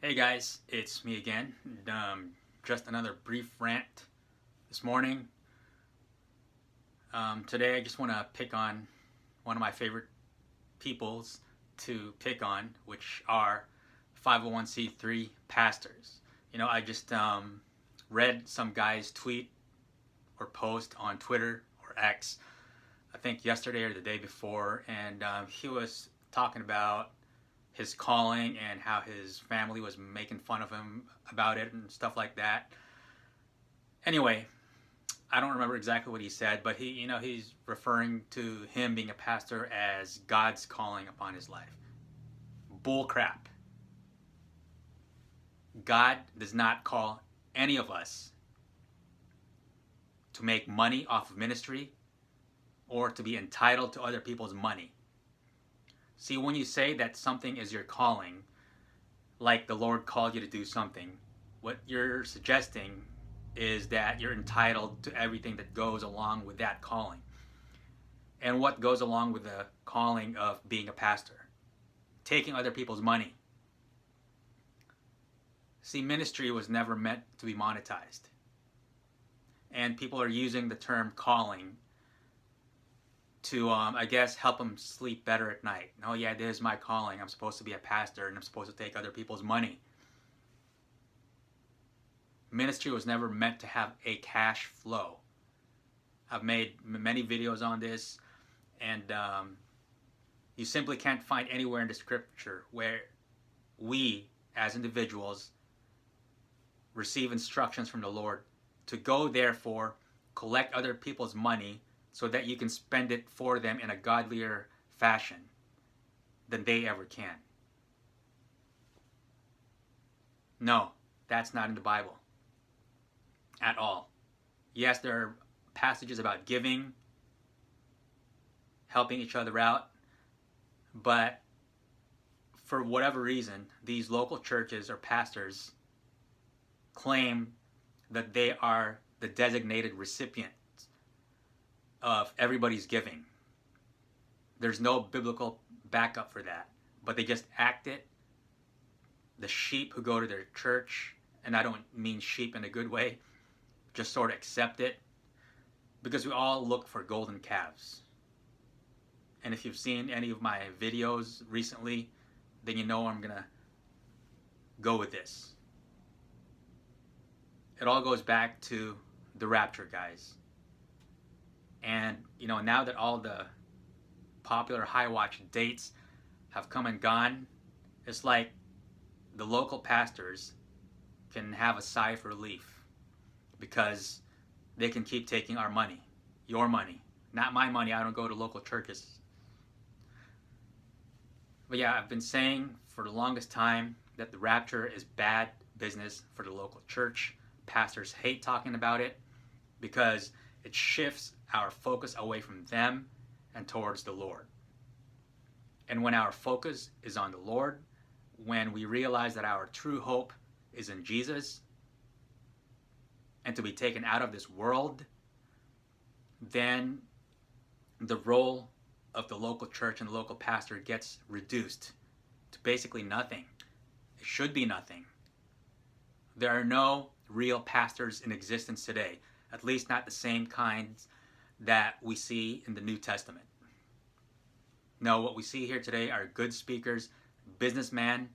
Hey guys, it's me again. Just another brief rant this morning. Today I just want to pick on one of my favorite peoples to pick on, which are 501c3 pastors. I just read some guy's tweet or post on Twitter or X, I think yesterday or the day before, and he was talking about his calling and how his family was making fun of him about it and stuff like that. Anyway, I don't remember exactly what he said, but he's referring to him being a pastor as God's calling upon his life. Bull crap. God does not call any of us to make money off of ministry or to be entitled to other people's money. See, when you say that something is your calling, like the Lord called you to do something, what you're suggesting is that you're entitled to everything that goes along with that calling. And what goes along with the calling of being a pastor? Taking other people's money. See, ministry was never meant to be monetized. And people are using the term calling to, I guess, help them sleep better at night. Oh yeah, this is my calling. I'm supposed to be a pastor and I'm supposed to take other people's money. Ministry was never meant to have a cash flow. I've made many videos on this, and you simply can't find anywhere in the scripture where we, as individuals, receive instructions from the Lord to go, therefore, collect other people's money so that you can spend it for them in a godlier fashion than they ever can. No, that's not in the Bible at all. Yes, there are passages about giving, helping each other out, but for whatever reason, these local churches or pastors claim that they are the designated recipient of everybody's giving. There's no biblical backup for that, but they just act it. The sheep who go to their church, and I don't mean sheep in a good way, just sort of accept it, because we all look for golden calves. And if you've seen any of my videos recently, then you know I'm gonna go with this. It all goes back to the rapture, guys. And now that all the popular high watch dates have come and gone, it's like the local pastors can have a sigh of relief, because they can keep taking our money, your money, not my money. I don't go to local churches. But yeah, I've been saying for the longest time that the rapture is bad business for the local church. Pastors hate talking about it because it shifts our focus away from them and towards the Lord. And when our focus is on the Lord, when we realize that our true hope is in Jesus and to be taken out of this world, then the role of the local church and the local pastor gets reduced to basically nothing. It should be nothing. There are no real pastors in existence today, at least not the same kinds that we see in the New Testament. No, what we see here today are good speakers, businessmen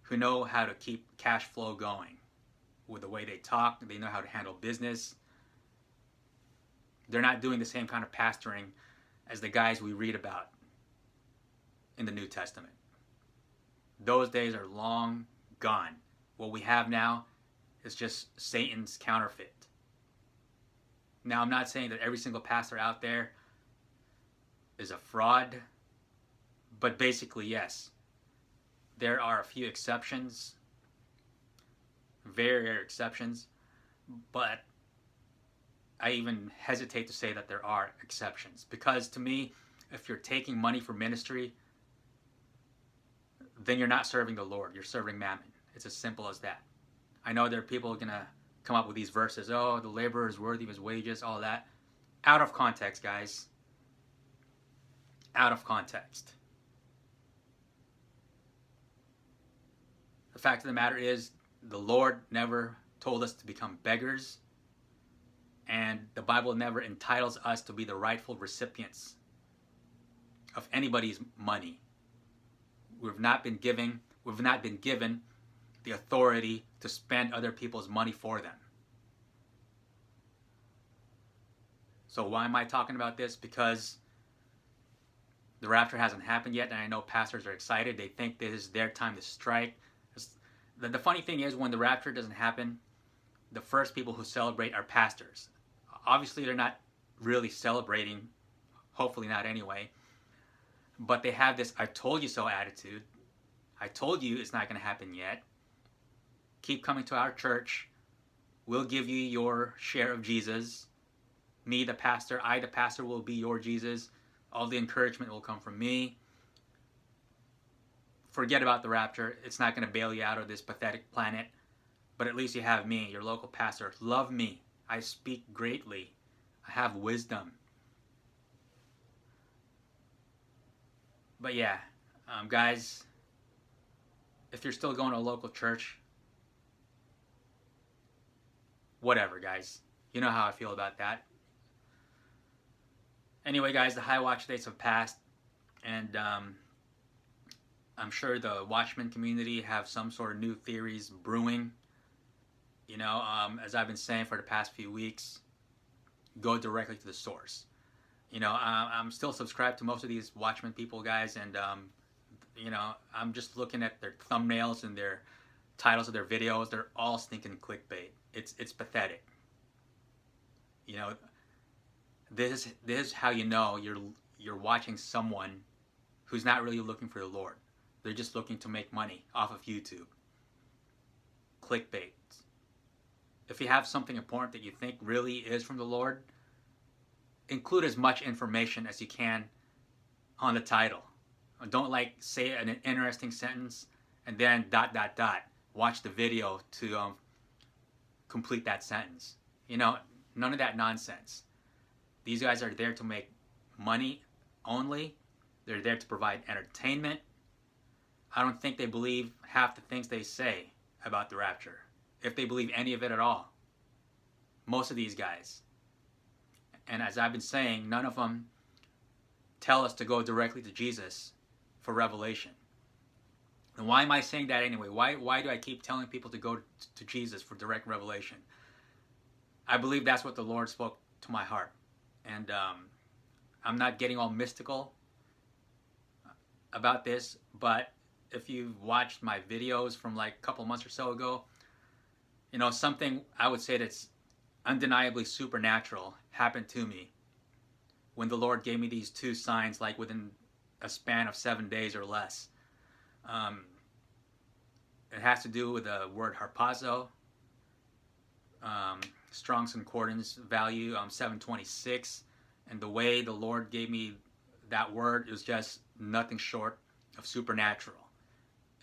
who know how to keep cash flow going with the way they talk. They know how to handle business. They're not doing the same kind of pastoring as the guys we read about in the New Testament. Those days are long gone. What we have now is just Satan's counterfeit. Now, I'm not saying that every single pastor out there is a fraud, but basically, yes. There are a few exceptions, very rare exceptions, but I even hesitate to say that there are exceptions, because to me, if you're taking money for ministry, then you're not serving the Lord, you're serving mammon. It's as simple as that. I know there are people going to come up with these verses, oh, the laborer is worthy of his wages, all that. Out of context, guys. Out of context. The fact of the matter is, the Lord never told us to become beggars, and the Bible never entitles us to be the rightful recipients of anybody's money. We've not been given the authority to spend other people's money for them. So why am I talking about this? Because the rapture hasn't happened yet, and I know pastors are excited. They think this is their time to strike. The funny thing is, when the rapture doesn't happen, the first people who celebrate are pastors. Obviously, they're not really celebrating, hopefully not anyway, but they have this "I told you so" attitude. I told you it's not going to happen yet. Keep coming to our church. We'll give you your share of Jesus. Me, the pastor, the pastor, will be your Jesus. All the encouragement will come from me. Forget about the rapture. It's not going to bail you out of this pathetic planet. But at least you have me, your local pastor. Love me. I speak greatly. I have wisdom. But yeah, guys, if you're still going to a local church, whatever, guys. You know how I feel about that. Anyway, guys, the high watch dates have passed, and I'm sure the Watchman community have some sort of new theories brewing. You know, as I've been saying for the past few weeks, go directly to the source. You know, I'm still subscribed to most of these Watchman people, guys, and you know, I'm just looking at their thumbnails and their titles of their videos. They're all stinking clickbait. It's pathetic. You know, this is how you know you're watching someone who's not really looking for the Lord. They're just looking to make money off of YouTube. Clickbait. If you have something important that you think really is from the Lord, include as much information as you can on the title. Don't say an interesting sentence and then ... Watch the video to complete that sentence. You know, none of that nonsense. These guys are there to make money only. They're there to provide entertainment. I don't think they believe half the things they say about the rapture, if they believe any of it at all. Most of these guys. And as I've been saying, none of them tell us to go directly to Jesus for revelation. And why am I saying that anyway? Why do I keep telling people to go to Jesus for direct revelation? I believe that's what the Lord spoke to my heart. And I'm not getting all mystical about this, but if you've watched my videos from like a couple months or so ago, you know, something I would say that's undeniably supernatural happened to me when the Lord gave me these two signs, like within a span of 7 days or less. It has to do with the word harpazo, Strong's Concordance value 726, and the way the Lord gave me that word is just nothing short of supernatural.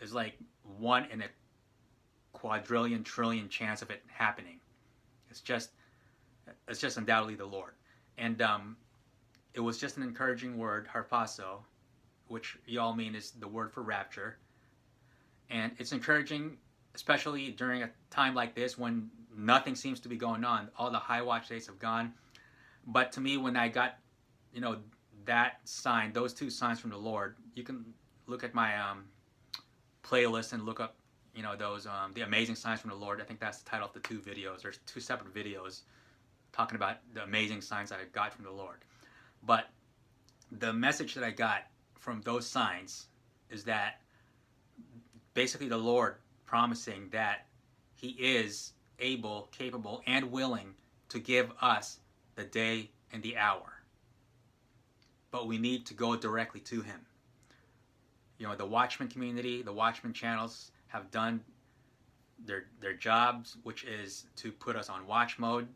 It's like 1 in a quadrillion trillion chance of it happening. It's just undoubtedly the Lord. And it was just an encouraging word, harpazo, which y'all mean is the word for rapture. And it's encouraging, especially during a time like this when nothing seems to be going on. All the high watch dates have gone. But to me, when I got, you know, that sign, those two signs from the Lord, you can look at my playlist and look up, you know, those the amazing signs from the Lord. I think that's the title of the two videos. There's two separate videos talking about the amazing signs I got from the Lord. But the message that I got from those signs is that basically the Lord promising that He is able, capable, and willing to give us the day and the hour. But we need to go directly to Him. You know, the Watchman community, the Watchman channels have done their jobs, which is to put us on watch mode.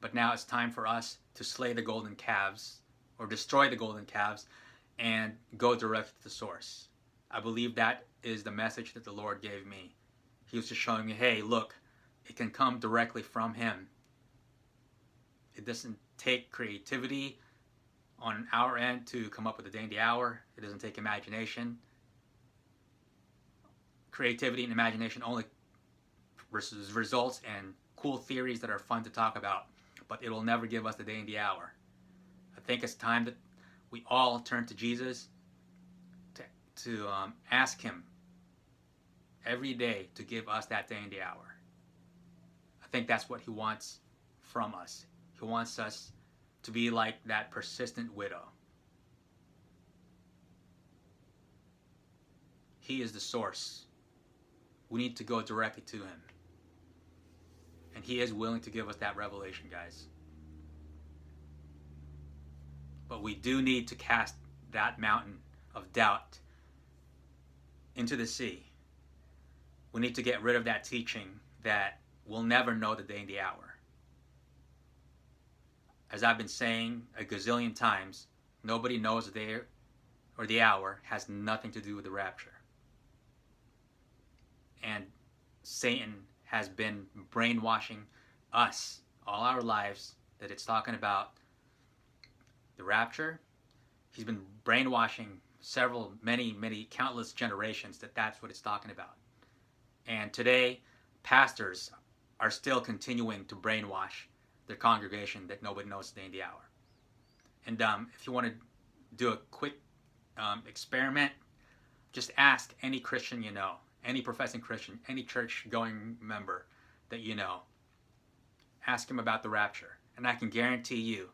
But now it's time for us to slay the golden calves, or destroy the golden calves, and go direct to the source. I believe that is the message that the Lord gave me. He was just showing me, hey, look, it can come directly from Him. It doesn't take creativity on our end to come up with the day and the hour. It doesn't take imagination. creativity and imagination only results in cool theories that are fun to talk about, but it will never give us the day and the hour. I think it's time that we all turn to Jesus to ask him every day to give us that day and the hour. I think that's what he wants from us. He wants us to be like that persistent widow. He is the source. We need to go directly to him. And he is willing to give us that revelation, guys. But we do need to cast that mountain of doubt into the sea. We need to get rid of that teaching that we'll never know the day and the hour. As I've been saying a gazillion times, nobody knows the day or the hour has nothing to do with the rapture. And Satan has been brainwashing us all our lives that it's talking about the rapture. He's been brainwashing many, countless generations that that's what it's talking about. And today, pastors are still continuing to brainwash their congregation that nobody knows the day and the hour. And if you want to do a quick experiment, just ask any Christian you know, any professing Christian, any church-going member that you know. Ask him about the rapture. And I can guarantee you,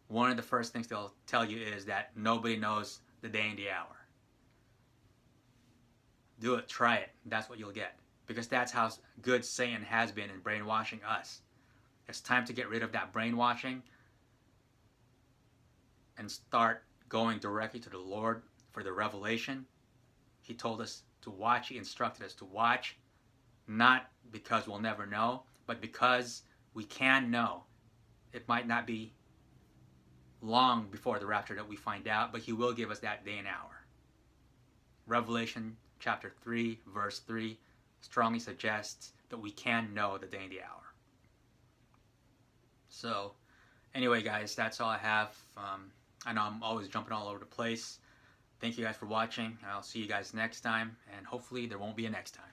one of the first things they'll tell you is that nobody knows the day and the hour. Do it, try it. That's what you'll get. Because that's how good Satan has been in brainwashing us. It's time to get rid of that brainwashing and start going directly to the Lord for the revelation. He told us to watch. He instructed us to watch, not because we'll never know, but because we can know. It might not be long before the rapture that we find out, but he will give us that day and hour. Revelation chapter 3, verse 3 strongly suggests that we can know the day and the hour. So, anyway, guys, that's all I have. I know I'm always jumping all over the place. Thank you guys for watching. I'll see you guys next time, and hopefully there won't be a next time.